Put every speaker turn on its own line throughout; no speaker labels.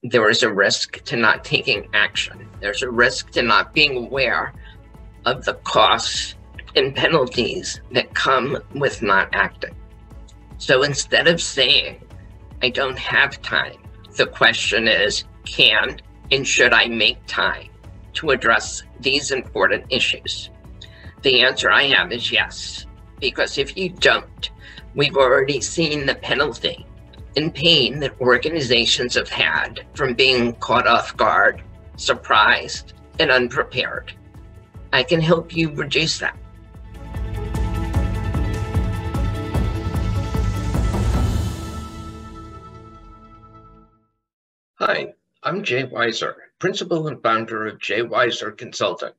there is a risk to not taking action. There's a risk to not being aware of the costs and penalties that come with not acting. So instead of saying, I don't have time, the question is, can and should I make time to address these important issues? The answer I have is yes, because if you don't, we've already seen the penalty and pain that organizations have had from being caught off guard, surprised, and unprepared. I can help you reduce that. Hi, I'm Jay Weiser, principal and founder of Weiser Consulting.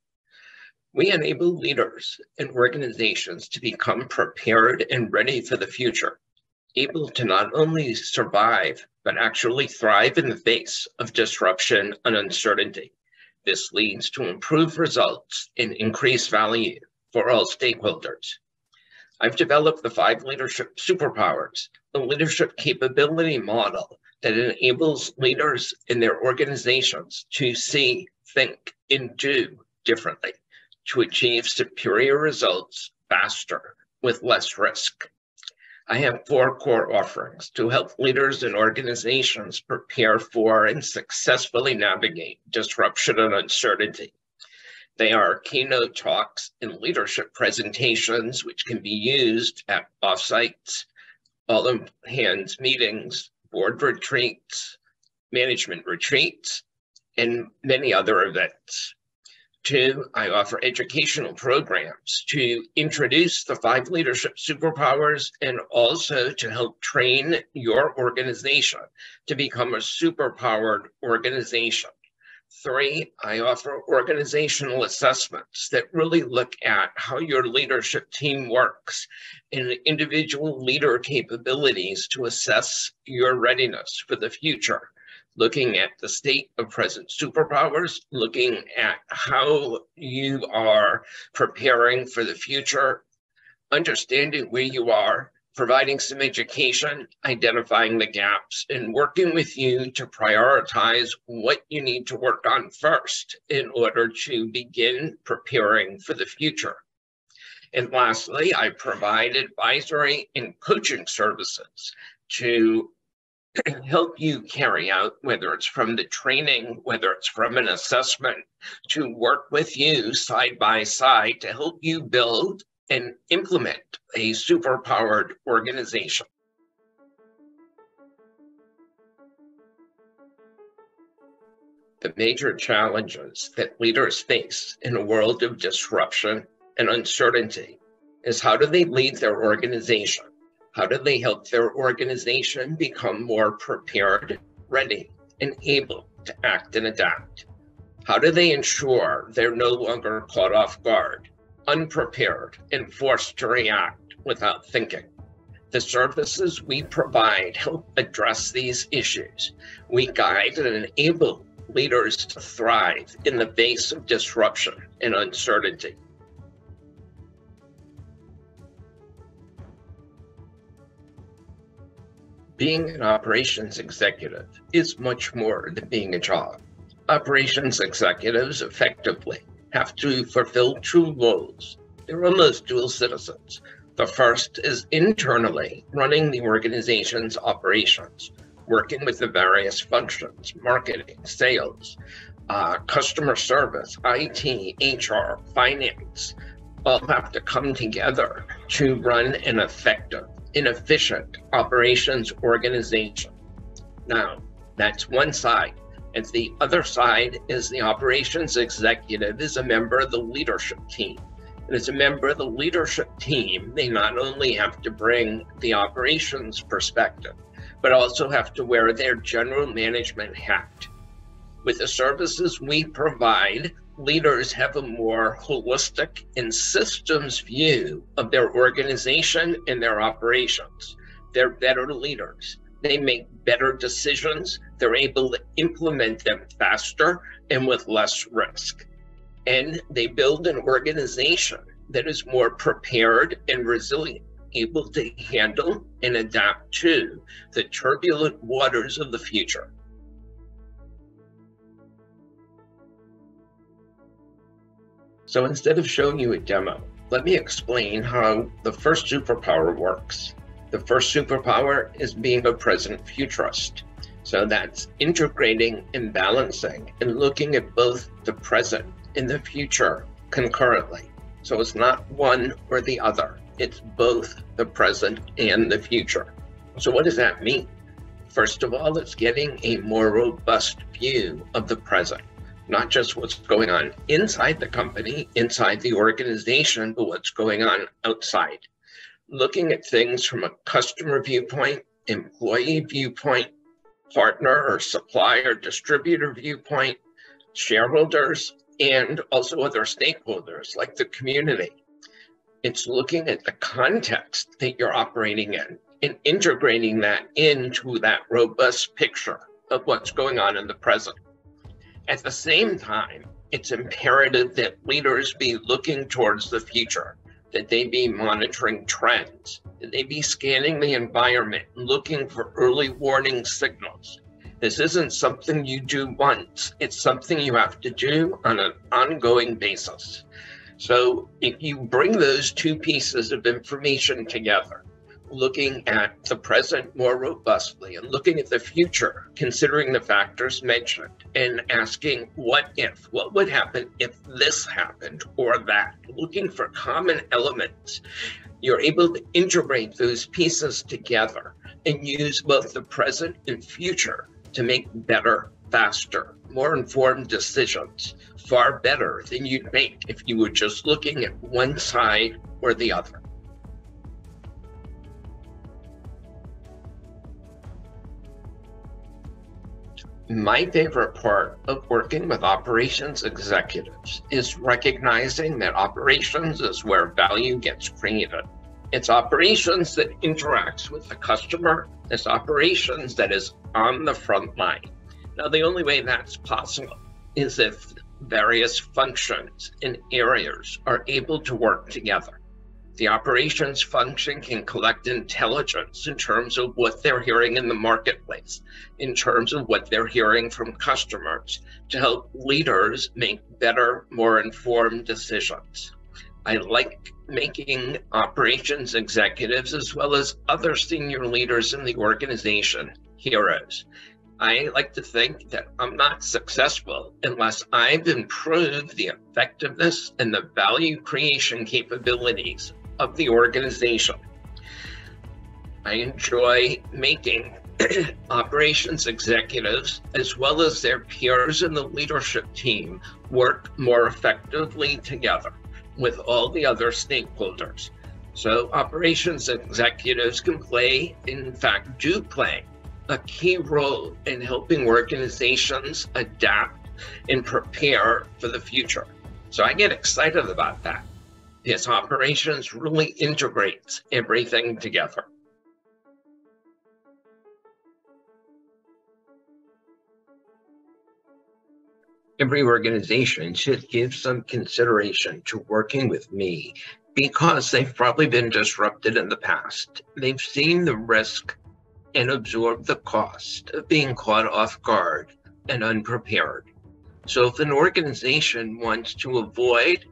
We enable leaders and organizations to become prepared and ready for the future, able to not only survive, but actually thrive in the face of disruption and uncertainty. This leads to improved results and increased value for all stakeholders. I've developed the 5 leadership superpowers, a leadership capability model that enables leaders in their organizations to see, think, and do differently to achieve superior results faster with less risk. I have 4 core offerings to help leaders and organizations prepare for and successfully navigate disruption and uncertainty. They are keynote talks and leadership presentations, which can be used at offsites, all-hands meetings, board retreats, management retreats, and many other events. 2, I offer educational programs to introduce the 5 leadership superpowers and also to help train your organization to become a superpowered organization. 3, I offer organizational assessments that really look at how your leadership team works and individual leader capabilities to assess your readiness for the future, looking at the state of present superpowers, looking at how you are preparing for the future, understanding where you are, providing some education, identifying the gaps, and working with you to prioritize what you need to work on first in order to begin preparing for the future. And lastly, I provide advisory and coaching services to help you carry out, whether it's from the training, whether it's from an assessment, to work with you side by side to help you build and implement a superpowered organization. The major challenges that leaders face in a world of disruption and uncertainty is, how do they lead their organization? How do they help their organization become more prepared, ready, and able to act and adapt? How do they ensure they're no longer caught off guard, unprepared, and forced to react without thinking? The services we provide help address these issues. We guide and enable leaders to thrive in the face of disruption and uncertainty. Being an operations executive is much more than being a job. Operations executives effectively have to fulfill 2 roles. They're almost dual citizens. The first is internally running the organization's operations, working with the various functions, marketing, sales, customer service, IT, HR, finance, all have to come together to run an effective and efficient operations organization. Now, that's one side. And the other side is the operations executive is a member of the leadership team. And as a member of the leadership team, they not only have to bring the operations perspective, but also have to wear their general management hat. With the services we provide, leaders have a more holistic and systems view of their organization and their operations. They're better leaders. They make better decisions. They're able to implement them faster and with less risk. And they build an organization that is more prepared and resilient, able to handle and adapt to the turbulent waters of the future. So instead of showing you a demo, let me explain how the first superpower works. The first superpower is being a present futurist. So that's integrating and balancing and looking at both the present and the future concurrently. So it's not one or the other. It's both the present and the future. So what does that mean? First of all, it's getting a more robust view of the present, not just what's going on inside the company, inside the organization, but what's going on outside. Looking at things from a customer viewpoint, employee viewpoint, partner or supplier, distributor viewpoint, shareholders, and also other stakeholders like the community. It's looking at the context that you're operating in and integrating that into that robust picture of what's going on in the present. At the same time, it's imperative that leaders be looking towards the future, that they be monitoring trends, that they be scanning the environment, looking for early warning signals. This isn't something you do once, it's something you have to do on an ongoing basis. So if you bring those two pieces of information together, looking at the present more robustly and looking at the future, considering the factors mentioned and asking what would happen if this happened or that, looking for common elements, you're able to integrate those pieces together and use both the present and future to make better, faster, more informed decisions, far better than you'd make if you were just looking at one side or the other. My favorite part of working with operations executives is recognizing that operations is where value gets created. It's operations that interacts with the customer. It's operations that is on the front line. Now, the only way that's possible is if various functions and areas are able to work together. The operations function can collect intelligence in terms of what they're hearing in the marketplace, in terms of what they're hearing from customers, to help leaders make better, more informed decisions. I like making operations executives, as well as other senior leaders in the organization, heroes. I like to think that I'm not successful unless I've improved the effectiveness and the value creation capabilities of the organization. I enjoy making operations executives, as well as their peers in the leadership team, work more effectively together with all the other stakeholders. So operations executives can play, in fact, do play a key role in helping organizations adapt and prepare for the future. So I get excited about that. Yes, operations really integrates everything together. Every organization should give some consideration to working with me because they've probably been disrupted in the past. They've seen the risk and absorbed the cost of being caught off guard and unprepared. So if an organization wants to avoid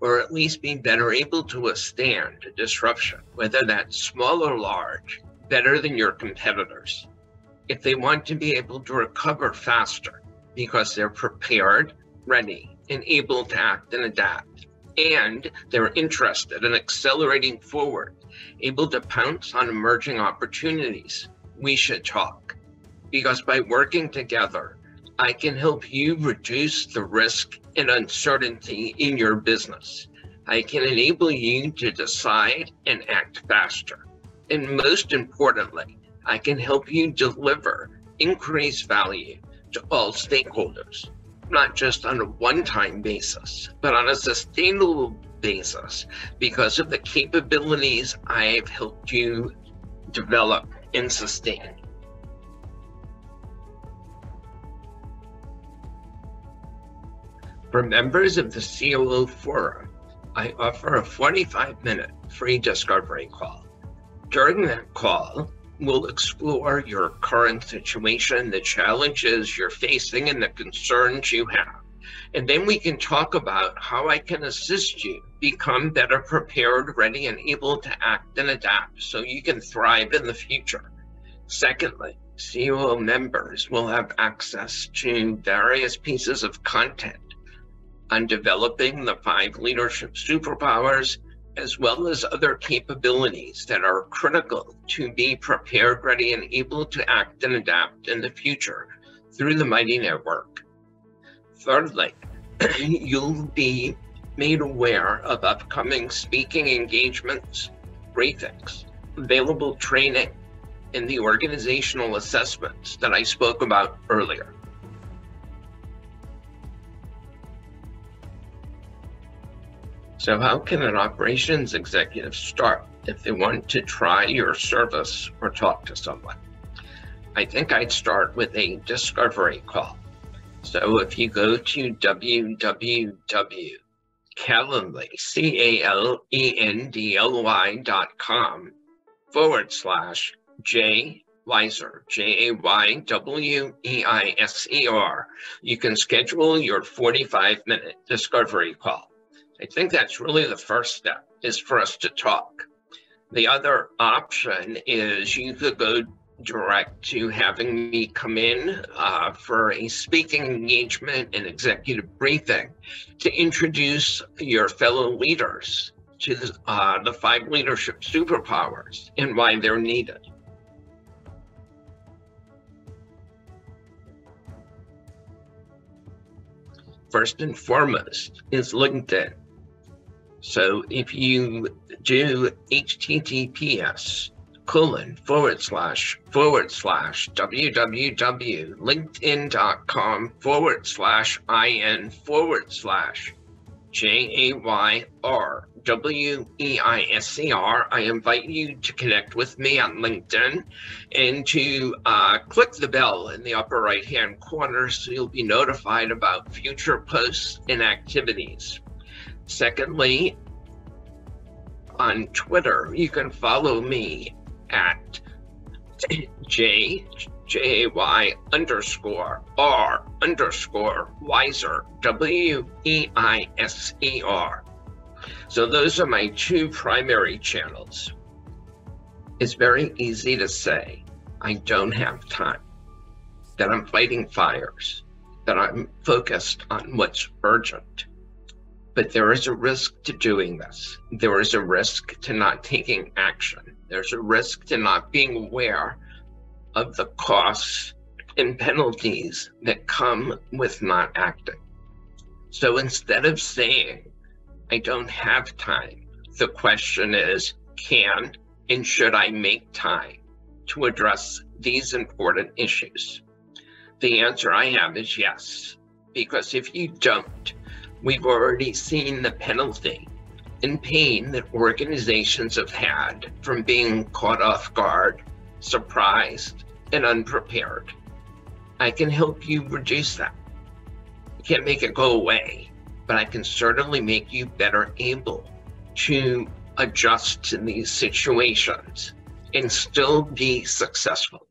or at least be better able to withstand a disruption, whether that's small or large, better than your competitors, if they want to be able to recover faster because they're prepared, ready, and able to act and adapt, and they're interested in accelerating forward, able to pounce on emerging opportunities, we should talk. Because by working together, I can help you reduce the risk and uncertainty in your business. I can enable you to decide and act faster. And most importantly, I can help you deliver increased value to all stakeholders, not just on a one-time basis, but on a sustainable basis because of the capabilities I've helped you develop and sustain. For members of the COO Forum, I offer a 45-minute free discovery call. During that call, we'll explore your current situation, the challenges you're facing, and the concerns you have. And then we can talk about how I can assist you become better prepared, ready, and able to act and adapt so you can thrive in the future. Secondly, COO members will have access to various pieces of content on developing the 5 leadership superpowers, as well as other capabilities that are critical to be prepared, ready, and able to act and adapt in the future through the Mighty Network. Thirdly, you'll be made aware of upcoming speaking engagements, briefings, available training, and the organizational assessments that I spoke about earlier. So how can an operations executive start if they want to try your service or talk to someone? I think I'd start with a discovery call. So if you go to calendly.com/J Weiser, JAYWEISER, you can schedule your 45-minute discovery call. I think that's really the first step, is for us to talk. The other option is you could go direct to having me come in for a speaking engagement and executive briefing to introduce your fellow leaders to the 5 leadership superpowers and why they're needed. First and foremost is LinkedIn. So if you do https://www.linkedin.com/JAYRWEISER, I invite you to connect with me on LinkedIn and to click the bell in the upper right-hand corner so you'll be notified about future posts and activities. Secondly, on Twitter, you can follow me at JAY_R_Weiser, WEISER. So those are my 2 primary channels. It's very easy to say, I don't have time, that I'm fighting fires, that I'm focused on what's urgent. But there is a risk to doing this. There is a risk to not taking action. There's a risk to not being aware of the costs and penalties that come with not acting. So instead of saying, I don't have time, the question is, can and should I make time to address these important issues? The answer I have is yes, because if you don't, we've already seen the penalty and pain that organizations have had from being caught off guard, surprised, and unprepared. I can help you reduce that. I can't make it go away, but I can certainly make you better able to adjust to these situations and still be successful.